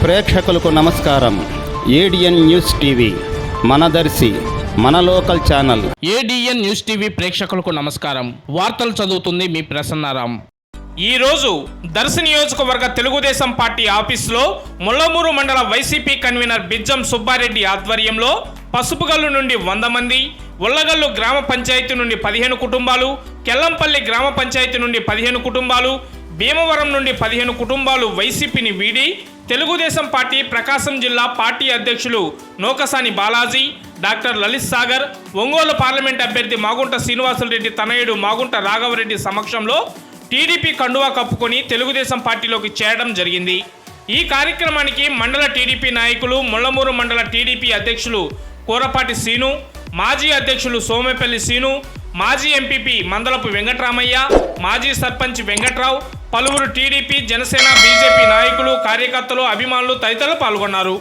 ప్రేక్షకులకు నమస్కారం. ADN news TV మనదర్శి మన local channel. ADN news TV ప్రేక్షకులకు నమస్కారం. వార్తలు చదువుతుంది మీ ప్రసన్నారాం. ఈరోజు దర్శి నియోజకవర్గ తెలుగుదేశం పార్టీ ఆఫీసులో ముల్లమూరు మండల వైసీపీ కన్వీనర్ బిజ్జం సుబ్బారెడ్డి ఆధ్వర్యంలో పసుపుగల్లు నుండి 100 మంది, ఉల్లగల్లు గ్రామ పంచాయతీ నుండి 15 కుటుంబాలు, కెల్లంపల్లి గ్రామ పంచాయతీ నుండి 15 కుటుంబాలు, భీమవరం నుండి 15 కుటుంబాలు వైసీపీని వీడి తెలుగుదేశం పార్టీ ప్రకాశం జిల్లా పార్టీ అధ్యక్షులు నోకసాని బాలాజీ, డాక్టర్ లలిత్ సాగర్, ఒంగోలు పార్లమెంట్ అభ్యర్థి మాగుంట శ్రీనివాసులరెడ్డి తనయుడు మాగుంట రాఘవరెడ్డి సమక్షంలో టీడీపీ కండువా కప్పుకొని తెలుగుదేశం పార్టీలోకి చేరడం జరిగింది. ఈ కార్యక్రమానికి మండల టీడీపీ నాయకులు, ముల్లమూరు మండల టీడీపీ అధ్యక్షులు కూరపాటి సీను, మాజీ అధ్యక్షులు సోమేపల్లి సీను, మాజీ ఎంపీపీ మందలపు వెంకటరామయ్య, మాజీ సర్పంచ్ వెంకట్రావు, పలువురు టీడీపీ, జనసేన, బీజేపీ నాయకులు, కార్యకర్తలు, అభిమానులు తదితరులు పాల్గొన్నారు.